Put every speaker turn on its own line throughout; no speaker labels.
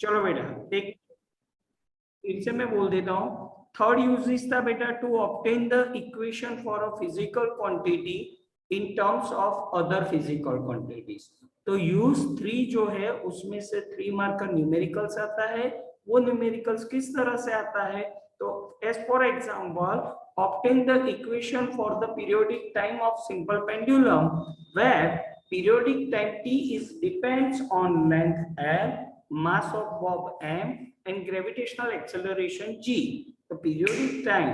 चलो बेटा एक फिर से मैं बोल देता हूँ। थर्ड यूज था बेटा to obtain the equation for a physical quantity in terms of other physical quantities. तो यूज 3 जो है उसमें से 3 मार्क का न्यूमेरिकल्स आता है। वो न्यूमेरिकल्स किस तरह से आता है? तो as for example obtain the equation for the periodic time of simple pendulum where periodic time t is depends on length L, mass of bob m and gravitational acceleration g। तो periodic time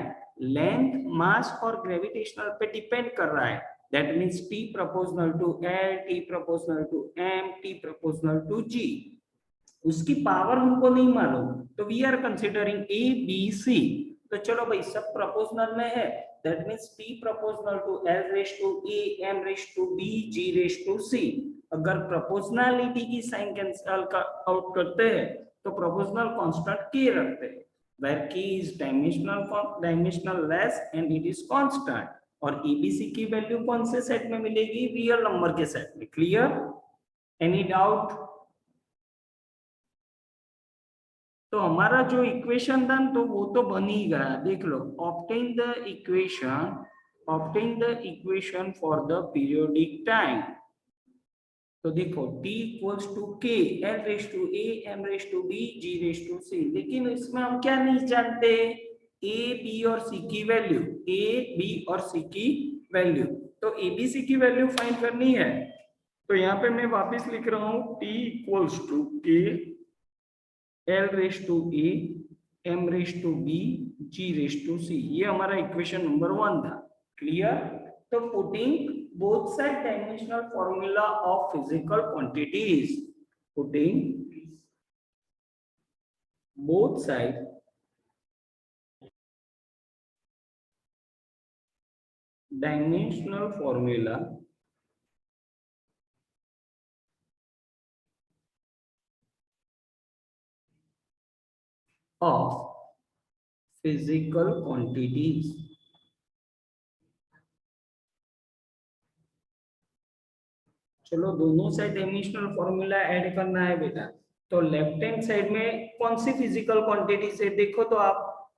length, mass और gravitational पे depend कर रहा है। That means t proportional to L, t proportional to m, t proportional to g। उसकी power हमको नहीं मालूम, तो we are considering A B C. तो चलो भाई सब प्रोपोर्शनल में है, that means p proportional to l raise to a, m raise to b, g raise to c। अगर प्रोपोर्शनलिटी की साइन कैंसल आउट करते हैं तो प्रोपोर्शनल कांस्टेंट k रखते हैं, where k is dimensional less and it is constant. और abc की value कौन से सेट में मिलेगी? रियल नंबर के सेट में। क्लियर? Any doubt? तो हमारा जो इक्वेशन था तो वो तो बन ही गया, देख लो। Obtain the equation for the periodic time. तो देखो t equals to k, l raise to a, m raise to b, g raise to c। लेकिन इसमें हम क्या नहीं जानते? a, b और c की वैल्यू, a, b और c की वैल्यू। तो abc की वैल्यू फाइंड करनी है। तो यहाँ पे मैं वापस लिख रहा हूँ t equals to k, L raise to A, M raise to B, G raise to C। ये हमारा इक्वेशन नंबर 1 था। क्लियर? तो putting both side dimensional formula of physical quantities, putting both side dimensional formula of physical quantities। चलो दोनों side dimensional formula add करना है बेटा। तो लेफ्ट हैंड साइड में कौन सी फिजिकल क्वांटिटीज है देखो तो आप,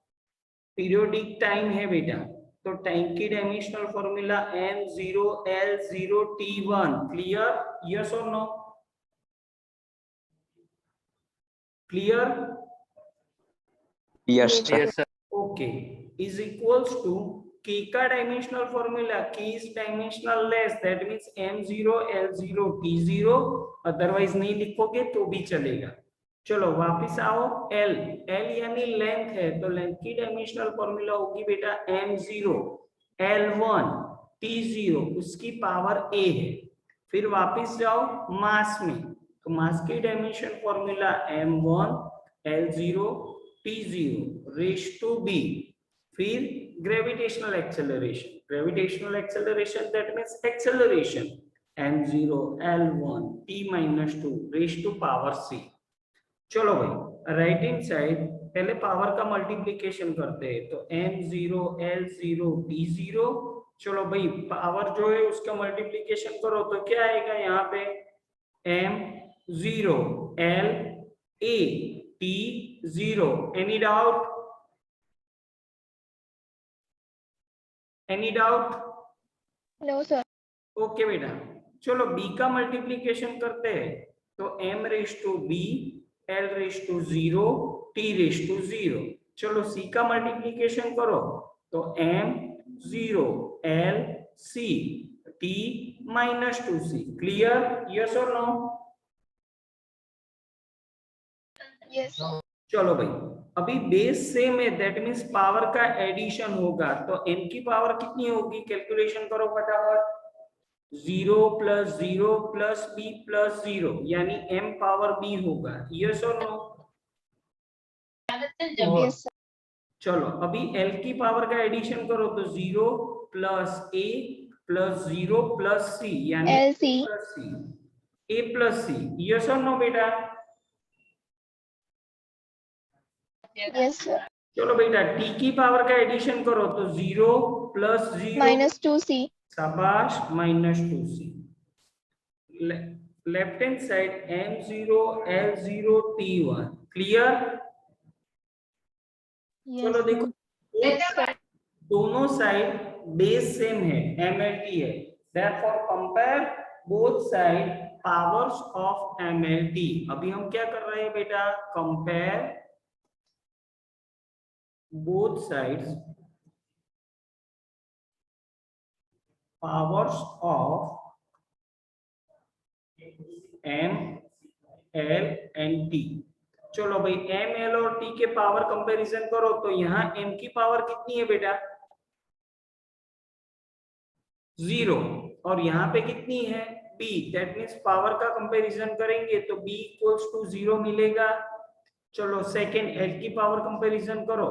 पीरियोडिक टाइम है बेटा। तो टाइम की dimensional formula m0 l0 t1। Clear? Yes और no? Clear?
Yes, sir.
Okay, is equals to k का dimensional formula, k is dimensional less, that means m0 l0 t0। Otherwise नहीं लिखोगे तो भी चलेगा। चलो वापस आओ। l यानी लेंथ है, तो लेंथ की डायमेंशनल फॉर्मूला होगी बेटा m0 l1 t0, उसकी पावर a है। फिर वापस जाओ मास में, तो मास की dimension formula m1 l0 t0 raise to b। फिर gravitational acceleration that means acceleration m0 l1 t-2 raise to power c। चलो भाई राइट हैंड साइड पहले पावर का मल्टीप्लिकेशन करते हैं, तो m0 l0 t0। चलो भाई पावर जो है उसका मल्टीप्लिकेशन करो तो क्या आएगा यहाँ पे? m0 l a t0। Any doubt? Any doubt?
No sir.
Okay बेटा, चलो b का मल्टीप्लिकेशन करते हैं, तो m raise to b, l raise to 0, t raise to 0। चलो c का मल्टीप्लिकेशन करो, तो m0 l c t-2c। Clear? Yes और नो?
यस।
चलो भाई अभी बेस सेम है, दैट मींस पावर का एडिशन होगा, तो n की पावर कितनी होगी? कैलकुलेशन करो फटाफट। 0 + 0 + b + 0 यानी m पावर b होगा। यस और नो?
यस।
चलो अभी l की पावर का एडिशन करो, तो 0 + a + 0 + c यानी
LC।
a + c। यस और नो बेटा?
Yes sir.
चलो बेटा t की पावर का एडिशन करो, तो 0 + 0
-2c।
शाबाश -2c। Left hand side m0 l0 t1। Clear?
Yes,
चलो देखो,
sir.
दोनों साइड बेस सेम है, MLT है, therefore compare both side powers of MLT। अभी हम क्या कर रहे हैं बेटा? Compare both sides powers of M, L and T। चलो भाई, M, L और T के पावर कंपैरिजन करो तो यहाँ M की पावर कितनी है बेटा? 0। और यहाँ पे कितनी है? B। दैट मीन्स पावर का कंपैरिजन करेंगे तो B इक्वल्स टू 0 मिलेगा। चलो सेकेंड, L की पावर कंपैरिजन करो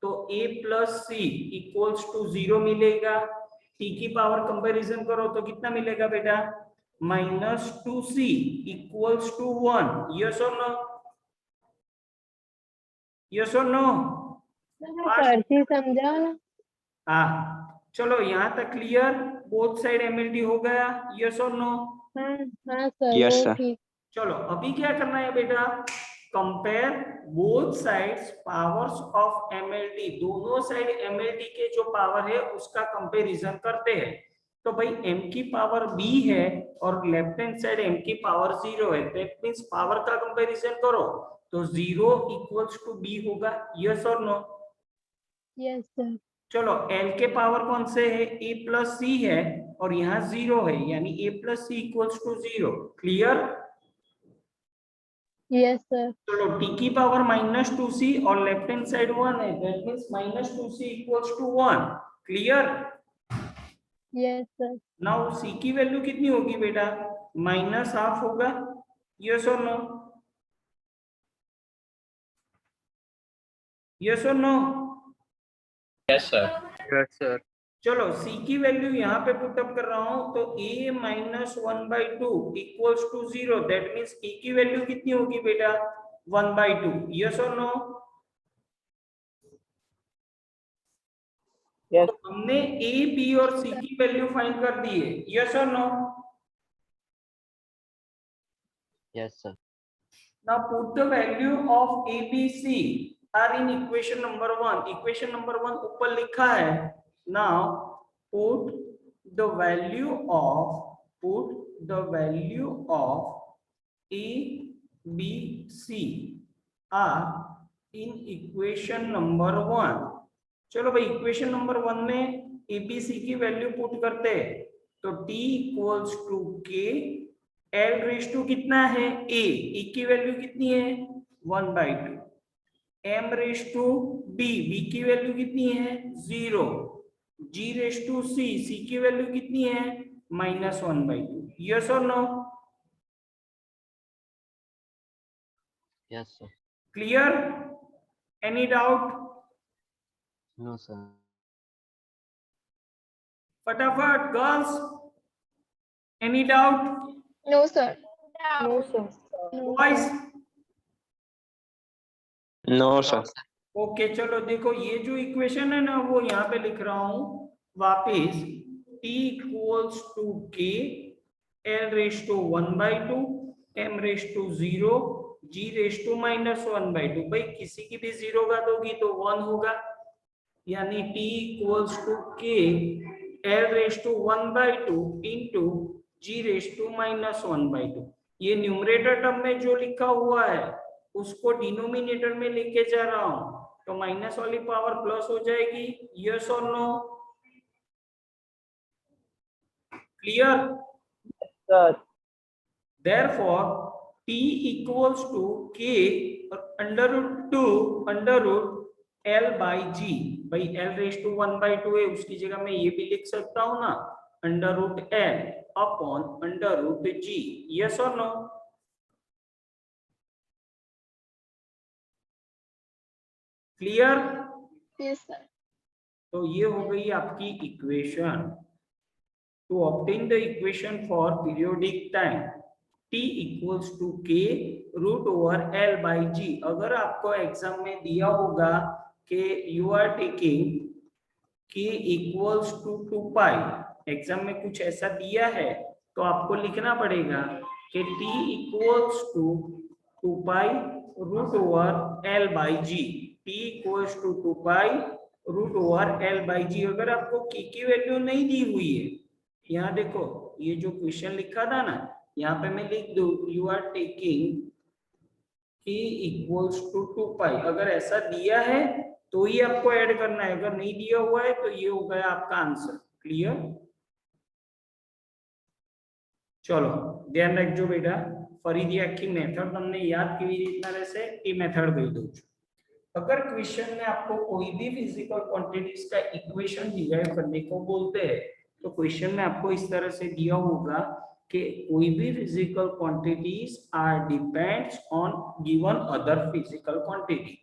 तो A plus C equals to 0 मिलेगा। T की पावर कंपैरिजन करो तो कितना मिलेगा बेटा? -2C equals to 1। यस और नो? यस और नो?
सर जी समझा ना।
हाँ, चलो यहाँ तक क्लियर? बोथ साइड MLT हो गया? यस और नो?
हाँ हाँ सर
Yes,
वो
sir.
ठीक।
चलो अभी क्या करना है बेटा? Compare both sides powers of MLT। दोनों साइड MLT के जो पावर है उसका कंपैरिजन करते हैं। तो भाई M की पावर B है और लेफ्ट हैंड साइड M की पावर 0 है, दैट मींस पावर का कंपैरिजन करो तो 0 इक्वल्स टू B होगा। यस और नो?
Yes sir.
चलो L के पावर कौन से है? A प्लस सी है और यहाँ 0 है, यानी A plus C equals to 0। Clear?
Yes sir.
चलो T की पावर -2C और लेफ्ट हैंड साइड 1 है, that means -2C equals to 1। Clear?
Yes sir.
Now C की वैल्यू कितनी होगी बेटा? -½ होगा। यस और नो? यस और no?
Yes, sir.
Yes, sir.
चलो C की वैल्यू यहाँ पे पुटअप कर रहा हूं तो A -1/2 equals to 0। That means A की वैल्यू कितनी होगी बेटा? 1/2। यस और नो?
Yes.
तो हमने A, B और C की वैल्यू फाइंड कर दी है। यस और no?
Yes, sir.
Now put the value of A, B, C are in equation number 1। equation number 1 ऊपर लिखा है। Now put the value of A, B, C are in equation number 1। चलो भाई, equation number 1 में A, B, C की value put करते हैं तो T equals to K L raise to कितना है? A। E की वैल्यू कितनी है? 1/2। M raise to B। B की वैल्यू कितनी है? 0। G raise to C। C की वैल्यू कितनी है? -1/2। यस और no?
Yes, sir.
Clear? Any doubt?
No, sir.
फटाफट girls, any doubt?
No, sir.
No sir.
Boys?
No, sir.
Okay चलो देखो, ये जो इक्वेशन है ना वो यहाँ पे लिख रहा हूं वापिस। T equals to K L raise to 1/2 M raise to 0 G raise to -1/2। भाई किसी की भी 0 का दोगी तो 1 होगा, यानी T equals to K L raise to 1/2 into G raise to -1/2। ये न्यूमरेटर टर्म में जो लिखा हुआ है उसको डिनोमिनेटर में लेके जा रहा हूं तो माइनस वाली पावर प्लस हो जाएगी। यस और no? Clear?
Sir.
Therefore T equals to K √2 L/G। भाई L रेस टू 1/2 है, उसकी जगह मैं ये भी लिख सकता हूं ना, √L अपॉन √G। यस और नो? क्लियर?
Yes, sir.
तो ये हो गई आपकी equation. To obtain the equation for periodic time T equals to K √L/G। अगर आपको एग्जाम में दिया होगा कि you are taking K equals to 2π, exam में कुछ ऐसा दिया है तो आपको लिखना पड़ेगा कि T equals to 2π root over L by g, T equals to 2 pi root over L by g. अगर आपको की वैल्यू नहीं दी हुई है, यहाँ देखो ये जो क्वेश्चन लिखा था ना, यहाँ पे मैं लिख दूं यू आर टेकिंग की इक्वल्स टू 2 पाई। अगर ऐसा दिया है तो ही आपको ऐड करना है, अगर नहीं दिया हुआ है तो ये हो गया आपका आंसर। क्लियर? चलो ધ્યાન રાખજો બેટા, ફરીથી આખી મેથડ તમને યાદ કેવી રીતના રહેશે એ મેથડ કહી દઉં છું। अगर क्वेश्चन में आपको कोई भी फिजिकल क्वांटिटीज का इक्वेशन डिराइव करने को बोलते हैं, तो क्वेश्चन में आपको इस तरह से दिया होगा कि कोई भी physical quantities are depends on given other physical quantity.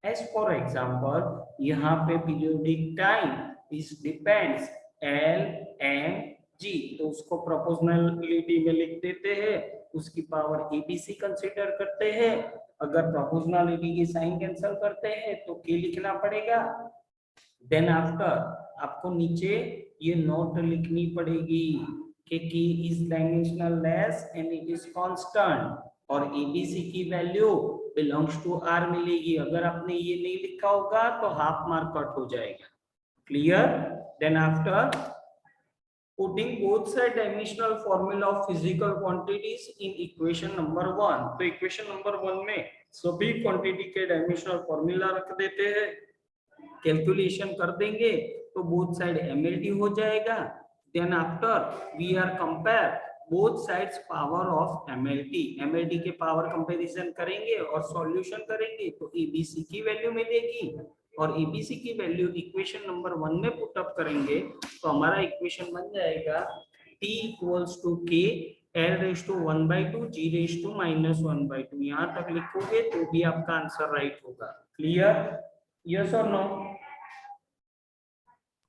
As for example यहाँ पे periodic time is depends L M G, तो उसको प्रोपोर्शनलिटी में लिख देते हैं, उसकी पावर एबीसी कंसीडर करते हैं। अगर प्रोपोर्शनलिटी की साइन कैंसिल करते हैं तो के लिखना पड़ेगा। देन आफ्टर आपको नीचे ये नोट लिखनी पड़ेगी कि की is dimensional less and it is constant, और एबीसी की वैल्यू बिलोंग्स टू आर मिलेगी। अगर आपने ये नहीं लिखा होगा तो हाफ मार्क कट हो जाएगा। Clear? Then after putting both side dimensional formula of physical quantities in equation number 1, तो इक्वेशन नंबर 1 में सभी क्वांटिटी के डायमेंशनल फॉर्मूला रख देते हैं, कैलकुलेशन कर देंगे तो बोथ साइड एमएलटी हो जाएगा। Then after we are compare both sides power of MLT, MLT के पावर कंपैरिजन करेंगे और सॉल्यूशन करेंगे तो एबीसी की वैल्यू मिलेगी, और एबीसी की वैल्यू इक्वेशन नंबर 1 में पुट अप करेंगे तो हमारा इक्वेशन बन जाएगा t equals to k l raise to 1/2 g raise to -1/2। यहाँ तक लिखोगे तो भी आपका आंसर राइट होगा। क्लियर? यस और नो?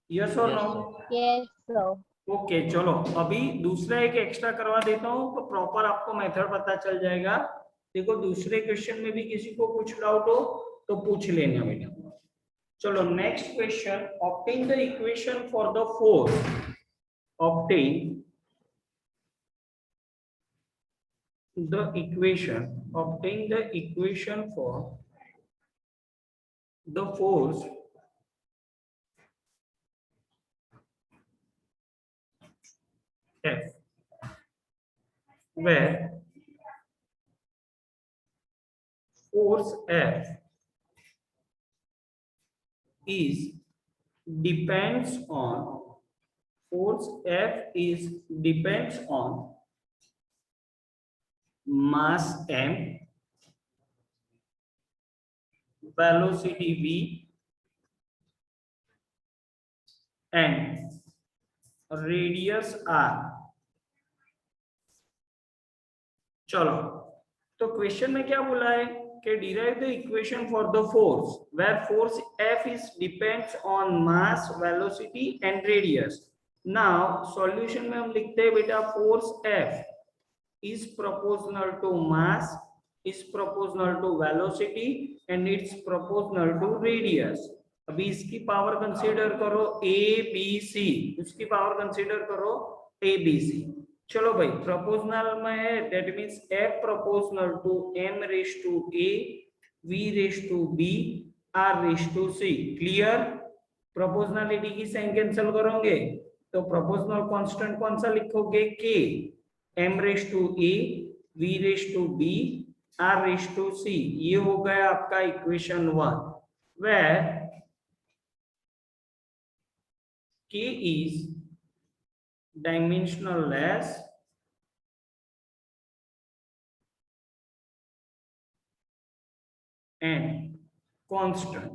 यस और
Yes,
no?
sir.
Yes, sir.
Okay चलो अभी दूसरा एक एक्स्ट्रा करवा देता हूँ तो प्रॉपर आपको मेथड पता चल जाएगा। देखो दूसरे क्वेश्चन में भी किसी को कुछ डाउट हो तो पूछ लेना बेटा। चलो next question, obtain the equation for the force, obtain the equation for the force F, where force F is depends on mass m, velocity v and radius r। चलो तो क्वेश्चन में क्या बोला है कि derive the equation for the force where force F is depends on mass, velocity and radius. Now solution में हम लिखते हैं बेटा force F is proportional to mass, is proportional to velocity and it's proportional to radius। अभी इसकी power consider करो a b c, उसकी power consider करो a b c। चलो भाई प्रोपोर्शनल में है that means f proportional to m raise to a, v raise to b, r raise to c। Clear? Proportionality की साइन कैंसिल करोगे तो प्रोपोर्शनल कांस्टेंट कौन सा लिखोगे? k, m raise to a, v raise to b, r raise to c। ये हो गया आपका equation 1 where k is dimensionless and constant,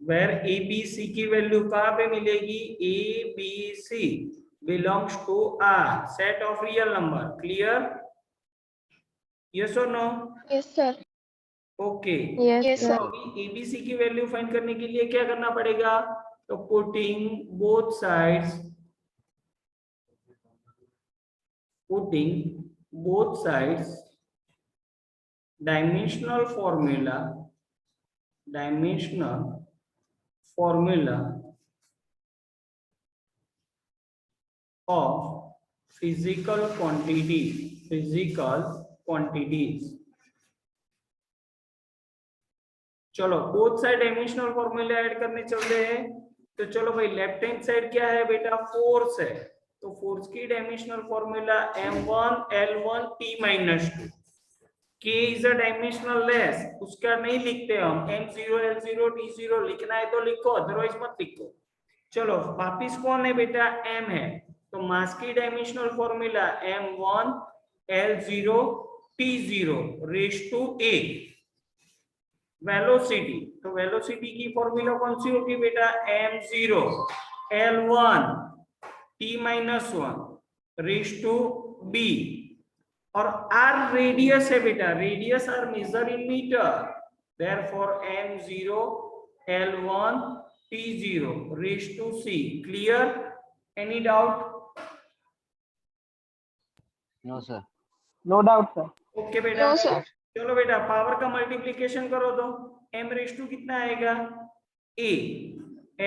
where ABC की वैल्यू कहाँ पे मिलेगी? ABC belongs to R, set of real number। Clear? Yes or no?
Yes, sir.
Okay।
Yes,
Yes,
sir.
sir.
अभी ABC की वैल्यू फाइंड करने के लिए क्या करना पड़ेगा? तो putting both sides dimensional formula of physical quantities चलो both side dimensional formula add करने चलते हैं। तो चलो भाई लेफ्ट हैंड साइड क्या है बेटा, फोर्स है, तो फोर्स की dimensional formula m1 l1 t-2। k is a dimensional less, उसका नहीं लिखते हम, m0 l0 t0 लिखना है तो लिखो, अदरवाइज मत लिखो। चलो वापिस कौन है बेटा, m है, तो मास की dimensional formula m1 l0 t0 raise to a। Velocity, तो वेलोसिटी की फॉर्मूला कौन सी होगी बेटा, m0 l1 t-1 raise to b। और r रेडियस है बेटा, radius R measure in metre, therefore m0 l1 t0 raise to c। Clear, any doubt?
No, sir.
No doubt, sir.
Okay बेटा,
No, sir.
चलो बेटा power का multiplication करो तो m raise to कितना आएगा, a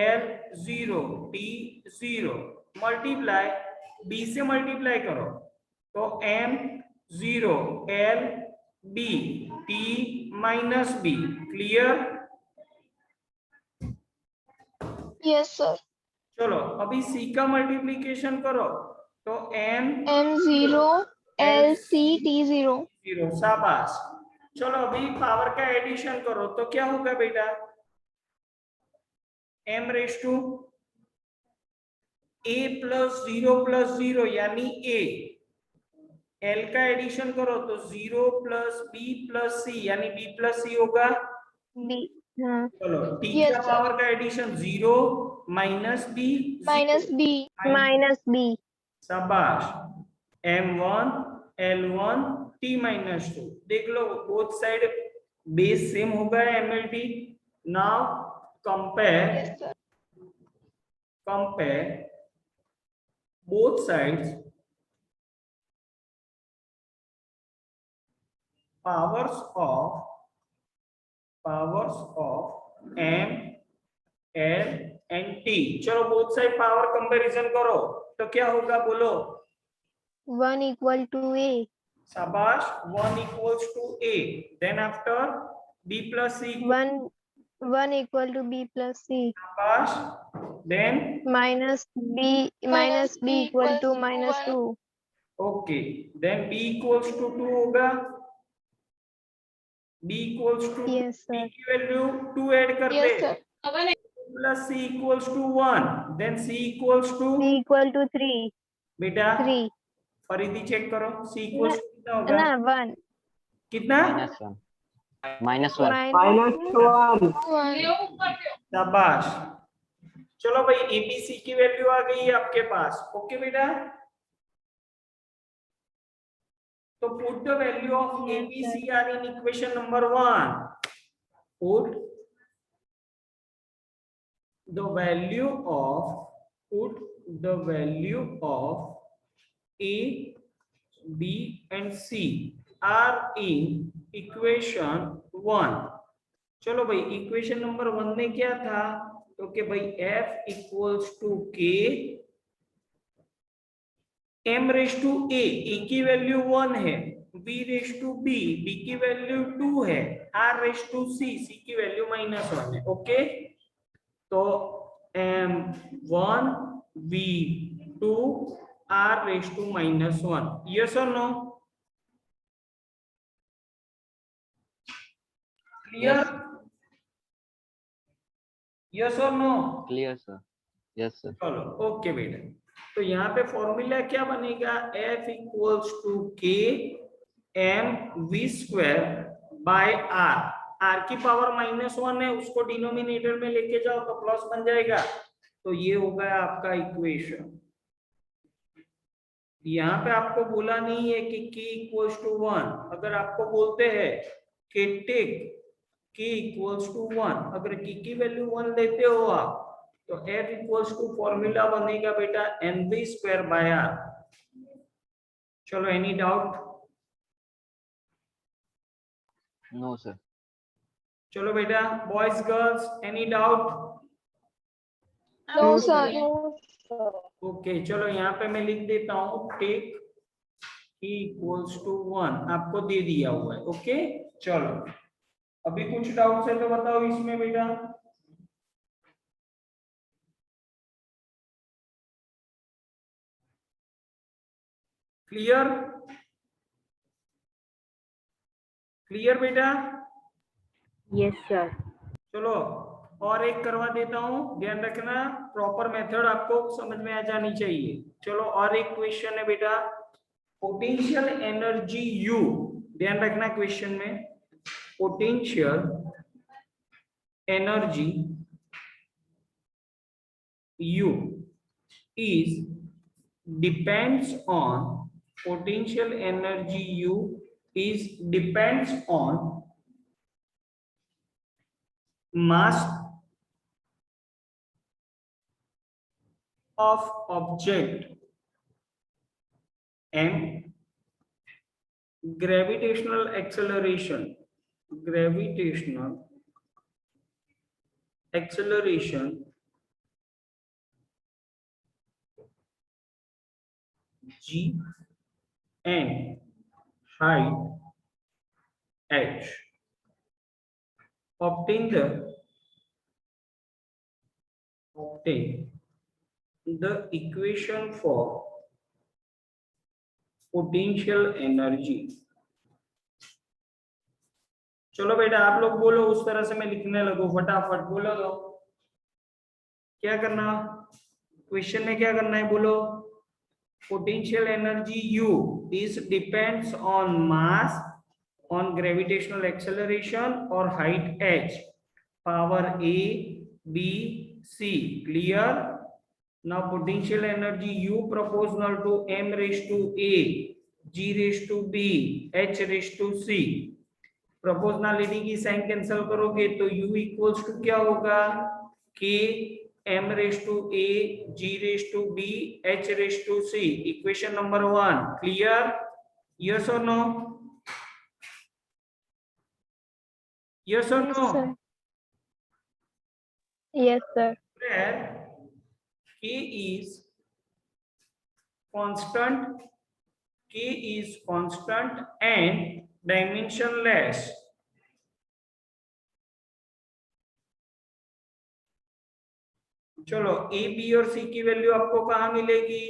l0 t0 multiply b से multiply करो, तो m0 l b t-b। Clear?
Yes, sir.
चलो अभी c का मल्टीप्लिकेशन करो, तो
M0 LC T0.
0, शाबाश। चलो अभी पावर का एडिशन करो, तो क्या होगा बेटा, m raise to a plus 0 यानी a, l का एडिशन करो तो 0 प्लस b प्लस c यानी b प्लस c होगा।
B. हाँ.
चलो t
Yes,
का
sir.
पावर का addition 0 minus b
Minus B. Minus B.
शाबाश, m1 l1 t-2। देख लो बोथ साइड बेस सेम होगा mlt। Now compare
Yes, sir.
both sides powers of m l and t। चलो both side power comparison करो, तो क्या होगा बोलो,
1 equal to A.
शाबाश, 1 equals to a, then after b plus c,
1 equal to B plus C.
शाबाश, then
Minus B equal to minus 2.
Okay, then b equals to 2 होगा, b equals to
Yes,
b
sir.
की value 2 add कर दे,
Yes, sir.
Plus c equals to 1, then c equals to
C equal to 3.
बेटा
3.
Faridi check करो, c equals to कितना होगा,
ना 1.
कितना,
-1. -1.
-1.
1.
शाबाश। चलो भाई एबीसी की वैल्यू आ गई है आपके पास, ओके बेटा। तो put the value of
Yes,
ABCR in equation number 1। Put the value of A, B and C are in equation 1। चलो भाई इक्वेशन नंबर 1 में क्या था, तो कि भाई F equals to K m raise to a की वैल्यू 1 है, b रेज टू b की वैल्यू 2 है, r रेज टू c की वैल्यू -1 है। ओके, तो m1 v2 r raise to -1, yes और नो? क्लियर, यस और no?
Clear, sir. Yes, sir.
चलो ओके बेटा, तो यहाँ पे फॉर्मूला क्या बनेगा, F equals to K M V square by R, R की पावर -1 है, उसको डिनोमिनेटर में लेके जाओ तो प्लस बन जाएगा, तो ये हो गया आपका इक्वेशन। यहाँ पे आपको बोला नहीं है कि k इक्वल्स टू 1, अगर आपको बोलते हैं कि टेक k इक्वल्स टू 1, अगर k की वैल्यू 1 लेते हो आप, तो F इक्वल्स टू फॉर्मूला बनेगा बेटा mv स्क्वायर बाय r। चलो एनी डाउट?
No, sir.
चलो बेटा boys girls, any doubt?
No, sir.
Okay, चलो यहाँ पे मैं लिख देता हूँ टेक k इक्वल्स टू 1, आपको दे दिया हुआ है। ओके चलो अभी कुछ डाउट्स है तो बताओ इसमें बेटा। क्लियर? क्लियर बेटा?
Yes, sir.
चलो और एक करवा देता हूं, ध्यान रखना प्रॉपर मेथड आपको समझ में आ जानी चाहिए। चलो और एक क्वेश्चन है बेटा, पोटेंशियल एनर्जी U, ध्यान रखना क्वेश्चन में, potential energy U is depends on, potential energy U is depends on mass of object and gravitational acceleration G and height h. Obtain the equation for potential energy. चलो बेटा आप लोग बोलो, उस तरह से मैं लिखने लगूं, फटाफट बोलो दो। क्या करना क्वेश्चन में, क्या करना है बोलो। Potential energy U is depends on mass, on gravitational acceleration और height h, power A, B, C. Clear? Now potential energy U proportional to m raised to A, G raised to B, H raised to C. Proportionality की sign cancel करोगे तो U equals to क्या होगा, K m raised to A, G raised to B, H raised to C. Equation number 1 clear? Yes और no? Yes और
Yes,
no?
sir. Yes, sir.
Where K is constant, and dimensionless. चलो A B और सी की value आपको कहां मिलेगी,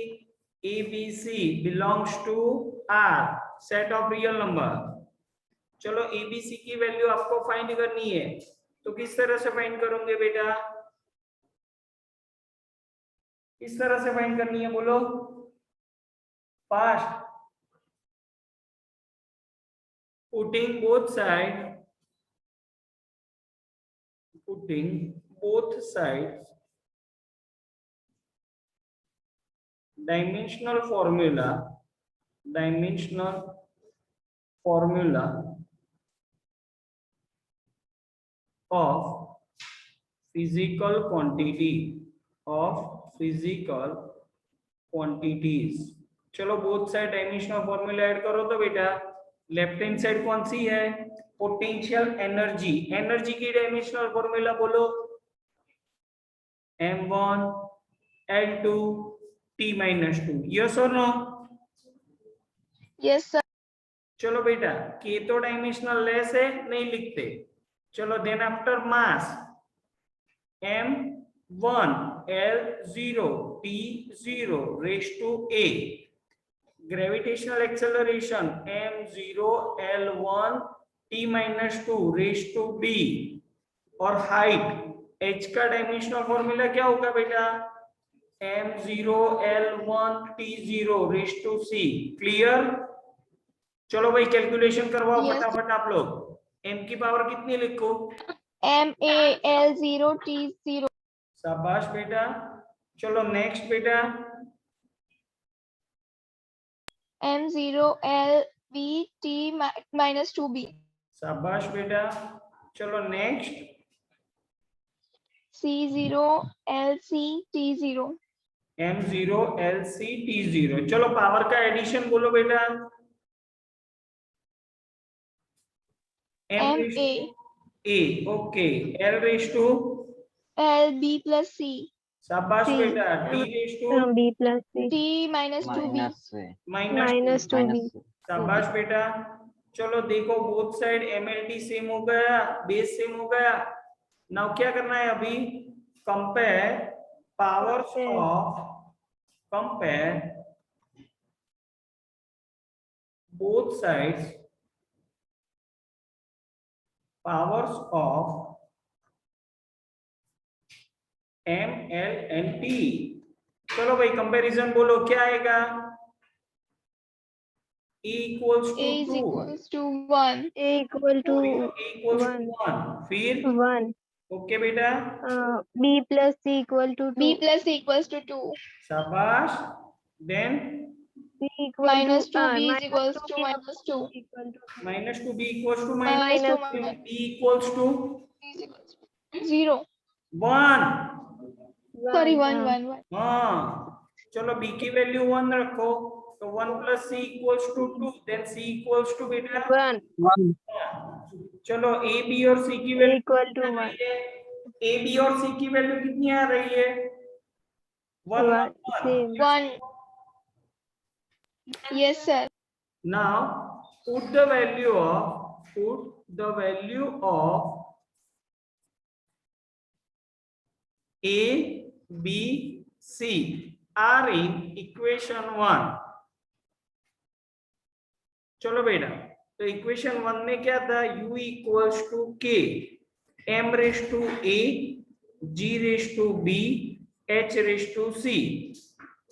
A B C belongs to R, set of real number. चलो A B सी की वैल्यू आपको फाइंड करनी है, तो किस तरह से फाइंड करोगे बेटा, किस तरह से फाइंड करनी है बोलो fast. putting both sides dimensional formula of physical quantities। चलो both side dimensional formula add करो तो बेटा लेफ्ट हैंड साइड कौन सी है, पोटेंशियल एनर्जी, एनर्जी की डायमेंशनल फॉर्मूला बोलो, m1 L2 T-2। यस और नो?
Yes, sir.
चलो बेटा के तो डायमेंशनल लेस है, नहीं लिखते। चलो then after mass m1 L0 T0 raised to A, gravitational acceleration m0 L1 T-2 raised to B, और हाइट h का डायमेंशनल फॉर्मूला क्या होगा बेटा, m0 L1 T0 raised to C। Clear? चलो भाई कैलकुलेशन करवाओ
Yes.
फटाफट आप लोग। m की पावर कितनी लिखो,
MAL0 T0.
शाबाश बेटा। चलो नेक्स्ट बेटा,
M0 LV T minus 2B.
शाबाश बेटा। चलो next,
C0 LC T0.
m0 LC T0। चलो पावर का एडिशन बोलो बेटा, m
MA
A, okay, L raised to,
LB plus C.
शाबाश
C.
बेटा, T raised to
B plus C.
T minus 2B.
minus
minus
Minus 2B.
minus
शाबाश बेटा। चलो देखो बोथ साइड MLT सेम हो गया, बेस सेम हो गया। नाउ क्या करना है अभी, compare powers of, compare both sides powers of M, L and T। चलो भाई कंपैरिजन बोलो क्या आएगा, E equals to
A is
2,
equals to 1.
A equal to
E equals to 1, फिर
1.
ओके बेटा,
B plus C equal to 2.
B plus C equals to 2.
शाबाश, then
B equal
Minus
to
2B is
minus
equals
2
to
B
minus 2.
equal to
minus two B equals to
Minus
minus,
2
minus
minus
B equals to
B is equals to 0.
1।
Sorry,
1.
1, 1, 1.
हाँ चलो b की value 1 रखो, तो 1 plus C equals to 2, then c equals to बेटा
1.
1.
चलो a b और c की
A
value
equal to 1.
a b और c की वैल्यू कितनी आ रही है, 1 1
1.
1।
Same.
1. Yes, sir.
Now put the value of A, B, C are in equation 1। चलो बेटा, तो इक्वेशन 1 में क्या था, u equals to k m raise to a g raise to b h raise to c।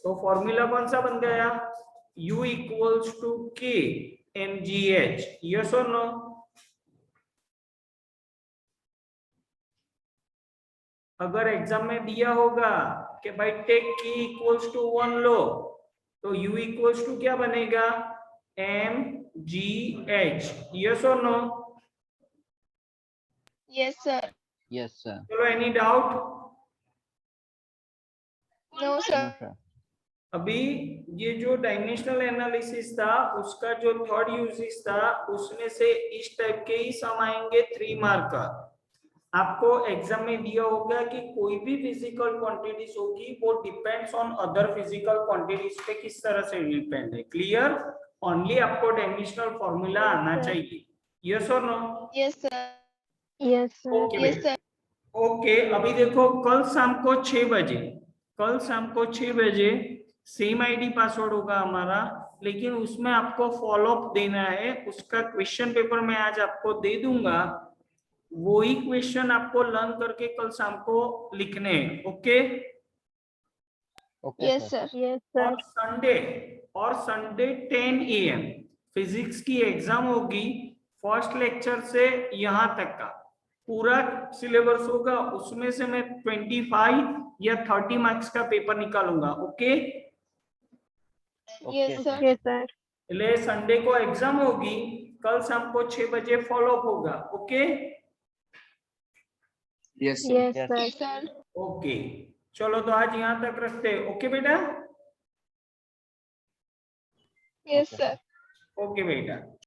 तो formula कौन सा बन गया, u equals to k m g h, yes और नो। अगर एग्जाम में दिया होगा कि भाई टेक k इक्वल्स टू 1 लो, तो u इक्वल्स टू क्या बनेगा, m g h, यस और no.
Yes, sir.
Yes, sir.
चलो any doubt,
No,
No,
sir.
sir.
अभी ये जो डायमेंशनल एनालिसिस था उसका जो थर्ड यूजेस था, उसमें से इस टाइप के ही सम आएंगे 3 मार्क का। आपको एग्जाम में दिया होगा कि कोई भी फिजिकल क्वांटिटीज होगी वो depends on other physical quantities पे किस तरह से डिपेंड है, क्लियर। ओनली आपको डायमेंशनल फॉर्मूला आना चाहिए, यस और no.
Yes, sir.
Yes, sir.
Okay
Yes, sir.
Okay, अभी देखो कल शाम को 6 बजे, कल शाम को 6 बजे सेम आईडी पासवर्ड होगा हमारा, लेकिन उसमें आपको फॉलो अप देना है। उसका क्वेश्चन पेपर मैं आज आपको दे दूंगा, वही क्वेश्चन आपको लर्न करके कल शाम को लिखने हैं, okay.
Okay,
Yes,
sir.
sir.
Yes, sir.
और संडे 10 AM फिजिक्स की एग्जाम होगी। फर्स्ट लेक्चर से यहाँ तक का पूरा सिलेबस होगा, उसमें से मैं 25 या 30 मार्क्स का पेपर निकालूंगा, okay.
Yes,
Okay,
sir.
Okay, sir.
ले संडे को एग्जाम होगी, कल शाम को 6 बजे फॉलो अप होगा, okay.
Yes, sir.
Yes,
Yes.
sir.
Yes, sir.
Okay चलो, तो आज यहाँ तक रखते हैं, ओके बेटा।
Yes,
Okay.
sir.
ओके बेटा।